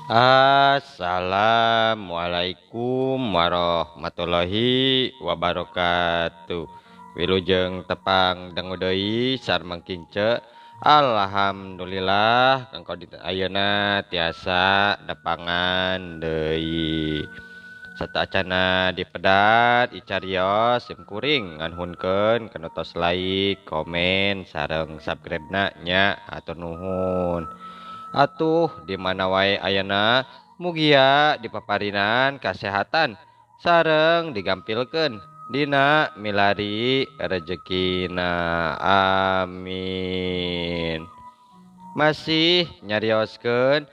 Assalamualaikum warahmatullahi wabarakatuh. Wilujeng tepang dangu deui sareng kince. Alhamdulillah kanggo ayeuna tiasa depangan deui. Satacana dipedat icarios sim kuring nganhunkeun kana tos like, komen sareng subscribe-na nya atur nuhun. Atuh di mana wae ayana mugia dipaparinan kesehatan sareng digampilkeun dina milari rezekina amin. Masih nyarioskeun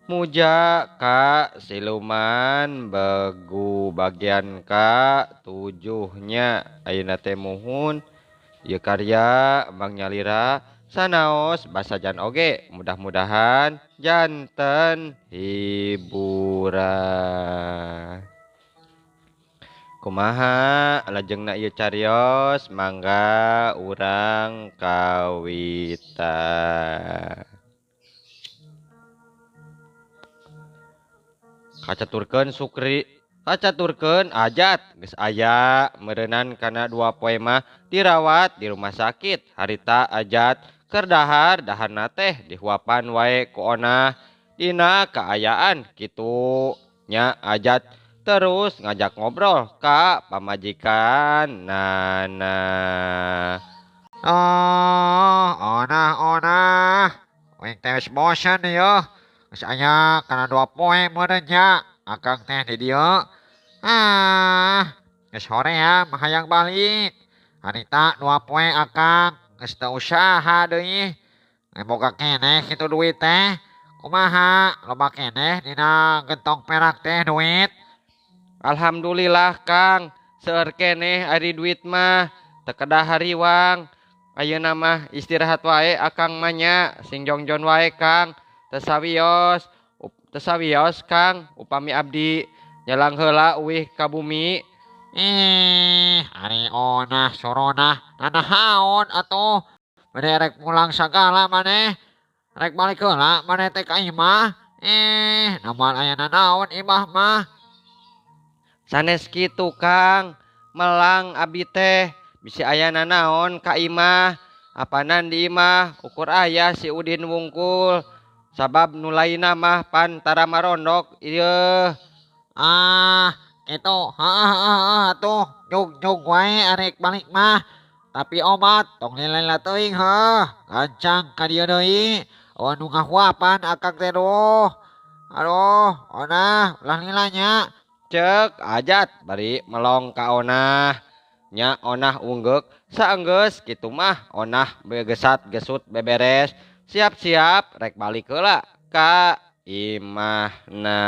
muja ka siluman begu bagian ka tujuhnya ayeuna teh muhun ieu karya Bang Nyalira sanaos basajan oge mudah-mudahan janten hiburan. Kumaha lajengna ieu carios mangga urang kawita. Kacaturkeun ajat geus aya meureunnan kana 2 poe mah dirawat di rumah sakit. Harita ajat keur dahar daharna teh dihuapan wae ku Onah dina kaayaan kitu nya ajat terus ngajak ngobrol ka pamajikan nana. Onah. Wing teh wis bosan ya. Geus aya kana 2 poe meureun nya. Akang teh di dieu. Geus sore ya, mah hayang balik. Harita 2 poe akang geus teu usaha deui. Boga keneh kitu duit teh. Kumaha? Loba keneh dina gentong perak teh duit. Alhamdulillah Kang, seueur keneh ari duit mah teu kedah hariwang. Ayeuna mah istirahat wae akang mah nya, sing jongjon wae Kang. Teu sawios Kang, upami abdi nyalang heula uwih ka bumi. Ari Onah suronah nanahaun atuh. Bade rek pulang sagala maneh. Rek balik heula maneh teh ka imah. Namun aya nanaon imah mah. Sanes kitu Kang, melang abdi teh bisi aya nanaon ka imah. Apanan di imah ukur aya si Udin wungkul. Sabab nu lainna mah pan tara marondok ieu. Gitu. Atuh jug wae arek balik mah. Tapi obat tong lilela teuing heuh. Gancang ka dieu deui. Nu ngahuapan akang teh duh. Aduh, Onah ulah lilanya. Cek ajat bari melong ka Onah. Nya Onah unggek saenggeus kitu mah Onah begesat gesut beberes. Siap-siap rek balik heula ka imahna.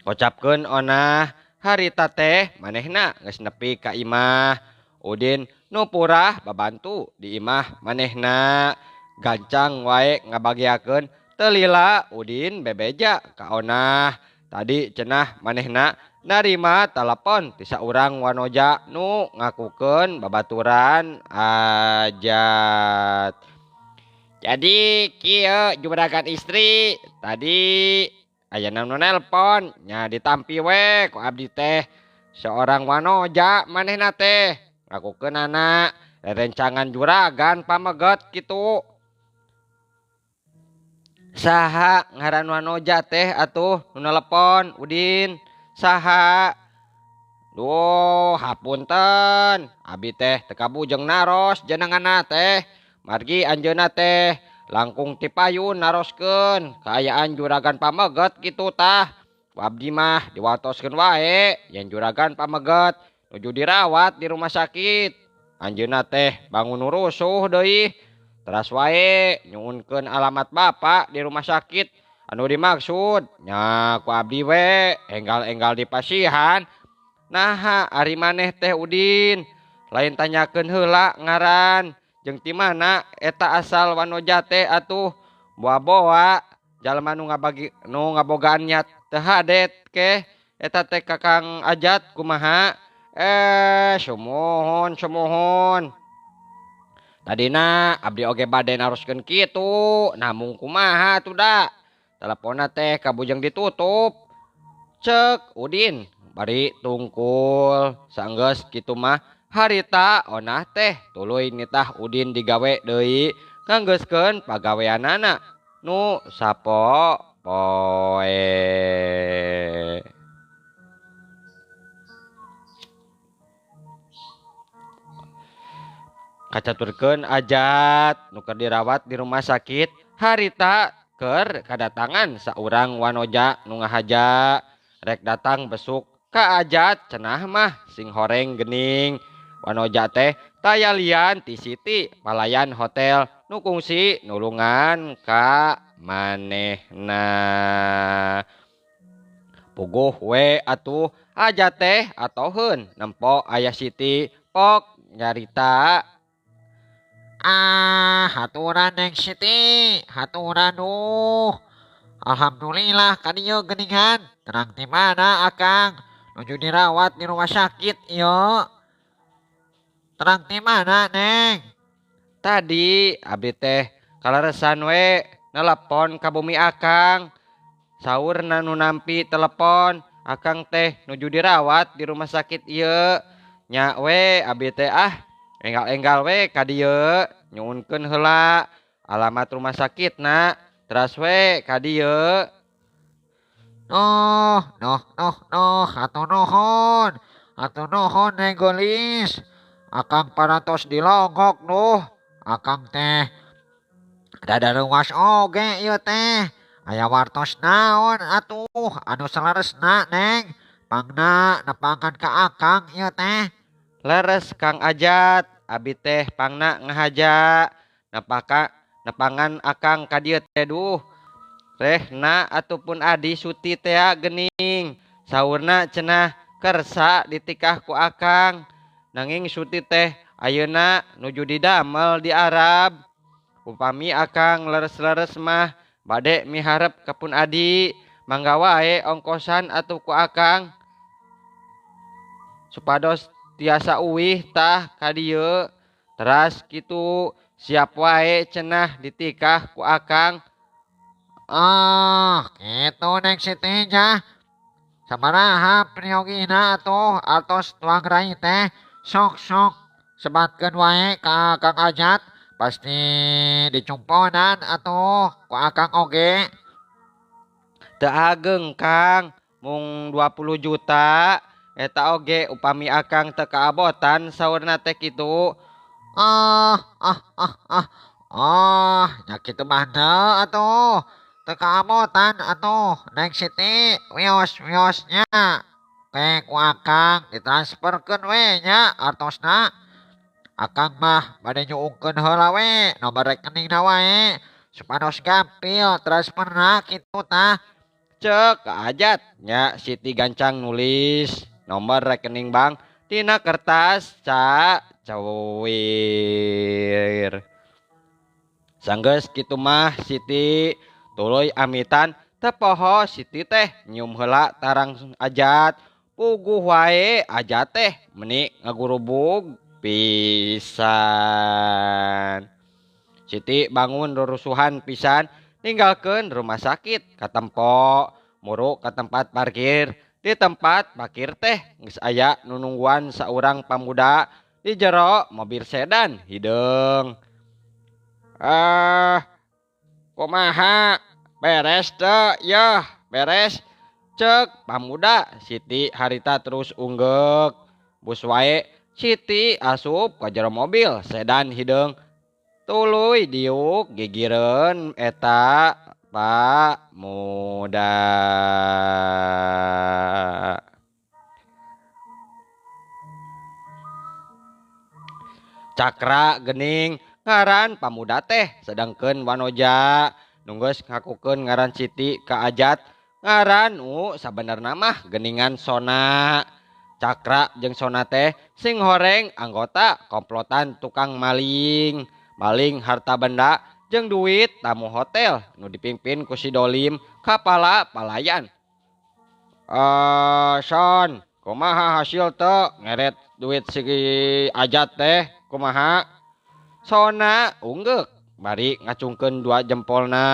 Kocapkeun Onah harita teh manehna geus nepi ka imah. Udin nu purah babantu di imah manehna. Gancang wae ngabagiakeun teu lila Udin bebeja ka Onah. Tadi cenah manehna narima telepon ti saurang wanoja nu ngakukeun babaturan ajat. Jadi kieu juragan istri tadi ayeuna nu nelpon nya ditampi we ku abdi teh seorang wanoja manehna teh ngakukeunana rerencangan juragan pameget kitu. Saha ngaran wanoja teh atuh nu nelpon Udin? Saha? Duh, hapunten. Abi teh teu kabujeng naros jenenganna teh. Margi anjeunna teh langkung ti payun naroskeun kaayaan juragan pameget kitu tah. Ku abdi mah diwatoskeun wae yen juragan pameget nuju dirawat di rumah sakit. Anjeunna teh bangun rusuh deui. Teras wae nyuhunkeun alamat bapak di rumah sakit anu dimaksud. Nya ku abdi we enggal-enggal di pasihan. Naha ari maneh teh Udin? Lain tanyakeun heula ngaran jeung ti mana eta asal wanoja teh atuh. Boa-boa jalma nu ngabogaan niat teu hadet ke eta teh Kakang Ajat kumaha? Sumuhun. Tadina abdi oge bade naroskeun kitu, namung kumaha tuh da? Teleponna teh kabujang ditutup. Cek Udin, bari tungkul. Saenggeus kitu mah harita onah teh tuluy nitah Udin digawe deui nganggeuskeun pagaweanana nu sapo poe. Kacaturkeun ajat nu keur dirawat di rumah sakit harita keur kadatangan saurang wanoja nu ngahaja rek datang besuk ka ajat cenah mah sing horeng gening wanoja teh taya lian ti Siti palayan hotel nu kungsi nulungan ka manehna. Puguh we atuh ajat teh atoheun nempo aya Siti pok nyarita. Haturan Neng Siti, haturan Alhamdulillah kadieu geuningan. Terang ti mana Akang? Nuju dirawat di rumah sakit ieu. Terang ti mana Neng? Tadi abdi teh kaleresan we nelpon ka bumi Akang. Saurna nu nampi telepon, Akang teh nuju dirawat di rumah sakit ieu. Nya we abdi teh enggal-enggal we ka dieu nyuunkeun heula alamat rumah sakitna. Teras we ka dieu. Hatur nuhun Neng Gelis. Akang parantos dilongok Akang teh rada ruas oge ieu teh. Aya wartos naon atuh anu salaresna Neng? Pangna nepangan ka Akang ieu teh. Leres Kang Ajat, abi teh pangna ngahaja nepangan Akang ka dieu teh duh. Rehna ataupun adi Suti teh gening. Saurna cenah kersa ditikah ku Akang. Nanging Suti teh ayeuna nuju didamel di Arab. Upami Akang leres-leres mah bade miharep kapun adi, mangga wae ongkosan atuh ku Akang. Supados tiasa uwih tah ka dieu. Teras kitu siap wae cenah ditikah ku Akang. Gitu Neng Siti jah. Sabaraha priogina atuh atos tuang rai teh. Sok sebatkeun wae ka Kang Ajat. Pasti dicumponan atuh ku Akang oge. Teu ageng Kang, mung 20 juta. Eta oge upami Akang teu kaabotan saurna teh kitu. Nya kitu mah henteu atuh. Teu kaabotan atuh Neng Siti. Wios-wiosnya. Teh ku Akang ditransferkeun we nya artosna. Akang mah bade nyuungkeun heula we nomor rekeningna wae. Supados gampil transferna kitu tah. Cek Ajat nya Siti gancang nulis nomor rekening bank tina kertas cawir. Sanggeus kitu mah Siti tuluy amitan teu poho Siti teh nyium heula tarang Ajat. Puguh wae Ajat teh meuni ngagurubug pisan. Siti bangun rurusuhan pisan ninggalkeun rumah sakit katempo muru ke tempat parkir. Di tempat parkir teh geus aya nu nungguan saurang pamuda di jero mobil sedan hideung. Kumaha? Beres teu? Yeuh, beres. Cek pamuda. Siti harita terus unggek. Bus wae Siti asup ka jero mobil sedan hideung. Tuluy diuk gigireun eta Pak Muda. Cakra gening ngaran pamuda teh sedangkeun wanoja nunggus ngakukeun ngaran Siti ka Ajat ngaran sabenerna mah geningan Sona. Cakra jeung Sona teh sing horeng anggota komplotan tukang maling harta benda jeung duit tamu hotel nu dipimpin ku si Dolim kapala palayan. Son, kumaha hasil teu ngeret duit si Ajat teh kumaha? Sona unggek bari ngacungkeun dua jempolna.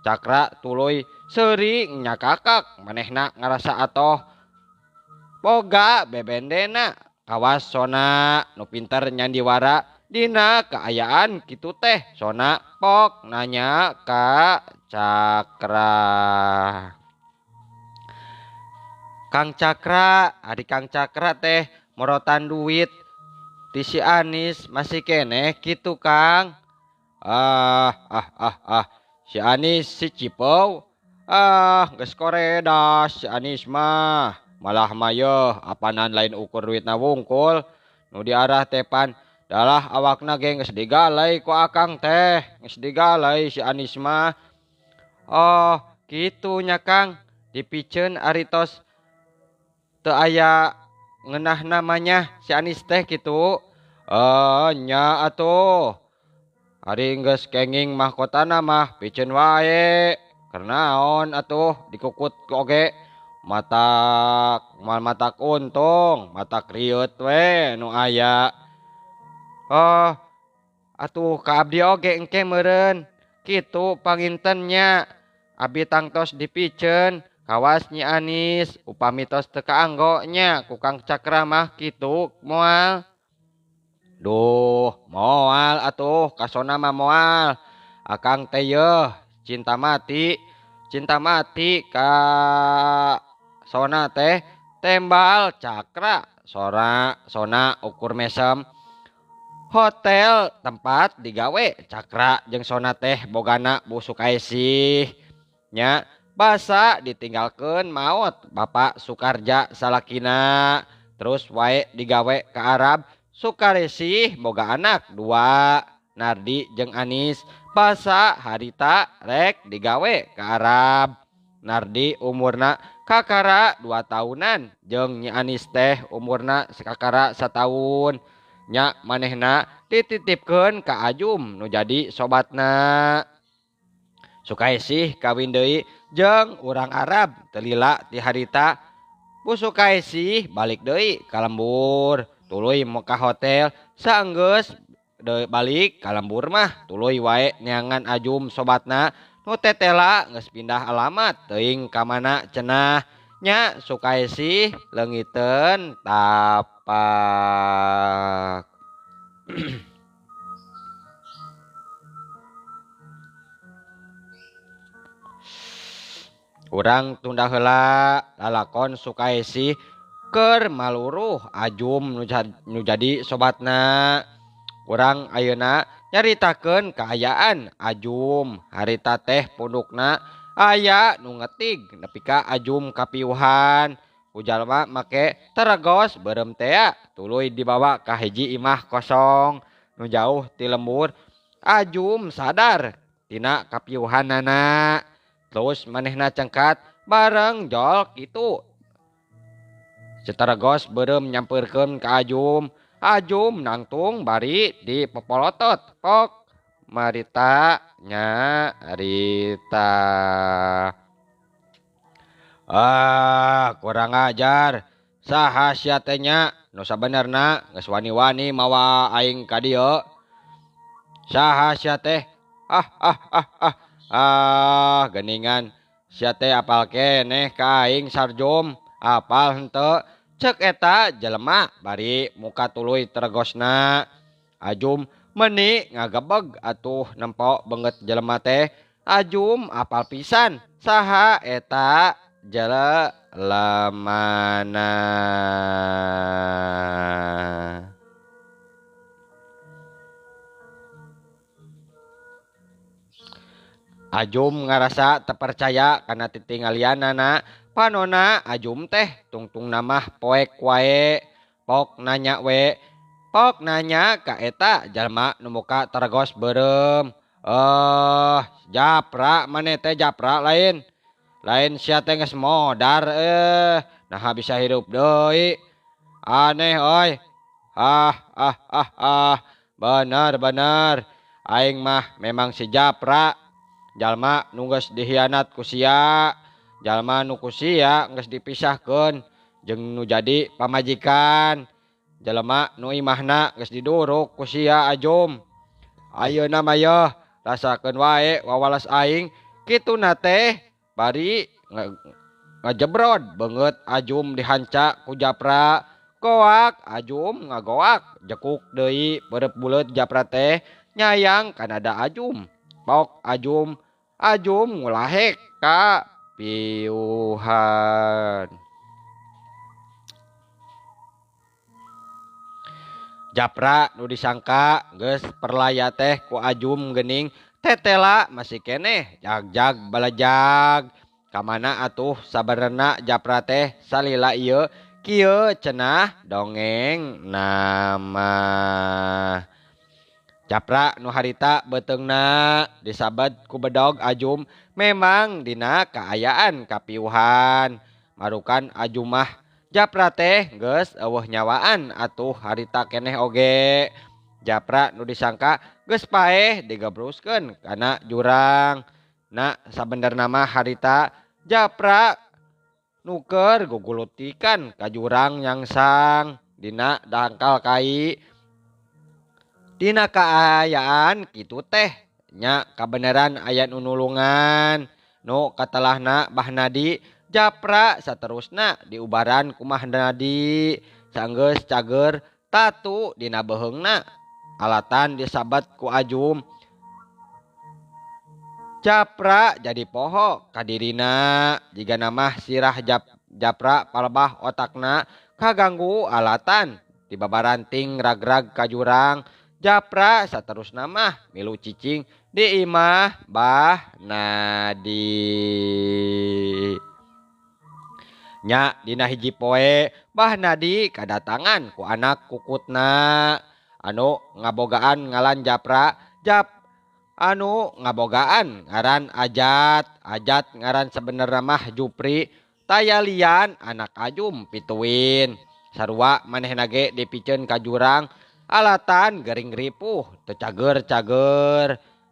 Cakra tuluy seuring nyakakak manehna ngarasa atoh boga bebendena. Kawas Sona nu pinter nyandiwara dina keayaan kitu teh. Sona pok nanya ka Cakra. Kang Cakra, adik Kang Cakra teh morotan duit ti si Anis masih keneh kitu Kang. Si Anis si Cipau. Geus koredas si Anis mah. Malah mayeuh apanan lain ukur duitna wungkul. Nu diarah tepan dalah awakna ge geus digalai ku akang teh. Geus digalai si Anis mah. Oh, kitu nya Kang. Dipikeun aritos teu aya ngeunah namanya si Anis teh kitu. Nya atuh. Ari geus kenging mahkotana mah pikeun wae. Karnaon atuh dikukut oge matak untung, matak rieut we nu aya. Oh, atuh ka abdi oge engke meureun. Kitu pangintennya. Abi tangtos dipikeun kawas Nyi Anis upami tos teu kaanggonya ku Kang Cakra mah kitu moal. Duh, moal atuh ka Sona mah moal. Akang teh yeuh cinta mati ka Sona teh tembal Cakra. Sona ukur mesem hotel tempat digawe Cakra jeung Sona teh bogana busuk aisih nya basa ditinggalkeun maot Bapak Sukarja salakina terus wae digawe ke Arab. Sukaresih boga anak dua Nardi jeung Anis basa harita rek digawe ke Arab. Nardi umurna kakara 2 tahunan jeung Nyi Anis teh umurna kakara 1 tahun. Nya manehna dititipkeun ka Ajum nu jadi sobatna. Sukaesih kawin deui jeung urang Arab teu lila ti harita. Bu Sukaesih balik deui ka lembur. Tuluy mau ka hotel saenggeus balik ka lembur mah tuluy wae neangan Ajum sobatna nu tetela geus pindah alamat teuing ka mana cenah. Nya Sukaesih leungiteun tapak. Urang tunda heula lalakon Sukaesih keur maluruh Ajum nu jadi sobatna. Urang ayeuna nyaritakeun kaayaan Ajum. Harita teh pundukna aya nu ngetig nepi ka Ajum kapiuhan. Ku jalma make teregos beureum tea tuluy dibawa ka hiji imah kosong nu jauh ti lembur. Ajum sadar tina kapiuhanana. Terus manehna cengkat bareng jol kitu. Cetaregos beureum nyampeurkeun ka Ajum. Ajum nangtung bari di popolotot pok marita nya arita. Kurang ajar. Saha sia teh nya nu sabenerna geus wani-wani mawa aing ka dieu. Saha sia teh? Geningan sia teh apal keneh ka aing Sarjum. Apal henteu? Cek eta jelema bari muka tuluy teregosna. Ajum meuni ngagebeg atuh nempo beungeut jelema teh. Ajum apal pisan saha eta jelemana. Ajum ngarasa terpercaya karena titinggalianana. Panona Ajum teh tungtung namah poek wae. Pok nanya ka eta jalma nu muka teregos beureum. Japra maneh teh Japra lain sia teh geus modar naha bisa hirup deui. Aneh oi. Bener aing mah memang si Japra. Jalma nu geus dihianat ku sia. Jalma nu ku sia geus dipisahkeun jeung nu jadi pamajikan. Jalma nu imahna geus diduruk ku sia Ajum. Ayeuna mah yeuh rasakeun wae wawalas aing kituna teh bari ngajebrod beungeut Ajum dihanca ku Japra. Goak Ajum ngagoak jekuk deui beureup buleut Japra teh nyayang kana da Ajum. Pok Ajum ngulahek ka piuhan. Japra nu disangka geus perlaya teh ku Ajum geuning tetela masih keneh jag balajag. Kamana atuh sabarena Japra teh salila ieu kieu cenah dongeng nama. Japra nu harita beteungna disabet ku bedog Ajum memang dina kaayaan kapiuhan. Marukan Ajum mah Japra teh geus eueuh nyawaan atuh harita keneh oge. Japra nu disangka geus paeh digebruskeun kana jurang. Na sabenerna mah harita Japra nuker gugulutikan ka jurang nyangsang dina dangkal kai. Dina kaayaan kitu teh nya kabeneran aya nu nulungan. Nu katelahna Bahnadi Japra saterusna diubaran ku Mahnadi sanggeus cager tatu dina beheungna alatan disabat ku Ajum. Japra jadi poho kadirina jiga namah sirah Japra palebah otakna kaganggu alatan tibabaranting ragrag ka jurang. Japra saterusna mah milu cicing di imah Bahnadi. Nya dina hiji poe Bahnadi kadatangan ku anak kukutna anu ngabogaan ngaran Japra. Anu ngabogaan ngaran Ajat ngaran sebenerna mah Jupri. Tayalian anak Ajum pituin sarua manehna ge dipikeun ka jurang alatan gering ripuh teu cager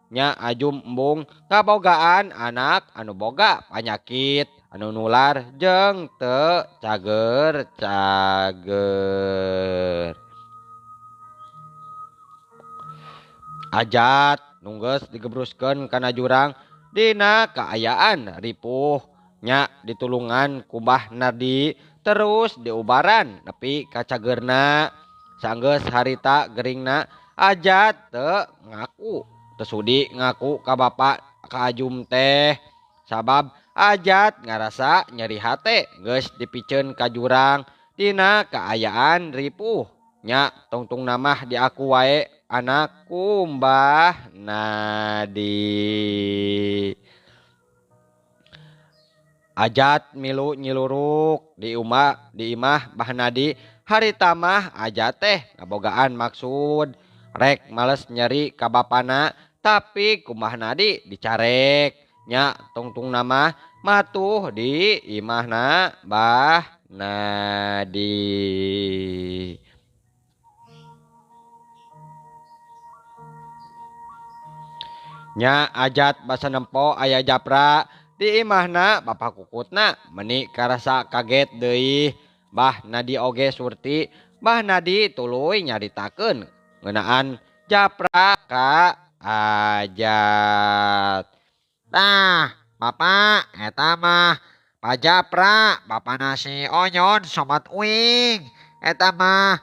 nya Ajum embung ngabogaan anak anu boga panyakit anu nular jeung teu cager. Ajat nunggeus digebruskeun kana jurang dina kaayaan ripuh nya ditulungan ku Bahnadi terus diubaran nepi ka cageurna. Sanggeus harita geringna Ajat teu sudi ngaku ka bapa ka Ajum teh sabab Ajat ngarasa nyeri hate geus dipikeun ka jurang dina kaayaan ripuh nya tungtung namah diaku wae anakku Mbah Nadi. Ajat milu nyiluruk di imah Bahnadi harita mah Ajat teh ngabogaan maksud rek males nyeri ka bapana tapi ku Bahnadi dicarek nya tungtung nama matuh di imahna Bahnadi. Nya Ajat basa nempo aya Japra di imahna bapa kukutna meni karasa kaget deui. Bahnadi oge surti Bahnadi tuluy nyaritakeun ngeunaan Japra ka Ajat. Tah, Bapak, eta mah Pak Japra, Bapak nasi onyon sobat uing. Eta mah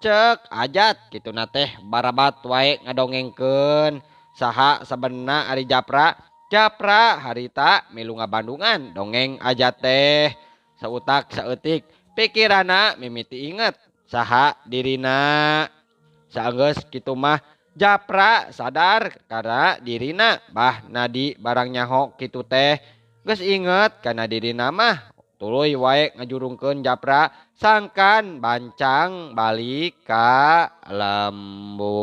Cek Ajat kituna teh barabat wae ngadongengkeun saha sabenna ari Japra. Japra harita milu ngabandungan dongeng Ajat teh sautak saeutik pikirana mimiti inget saha dirina. Saenggeus kitu mah Japra sadar karena dirina Bahnadi barang nyaho kitu teh geus inget kana dirina mah tuluy wae ngajurungkeun Japra sangkan bancang balik ka lembur.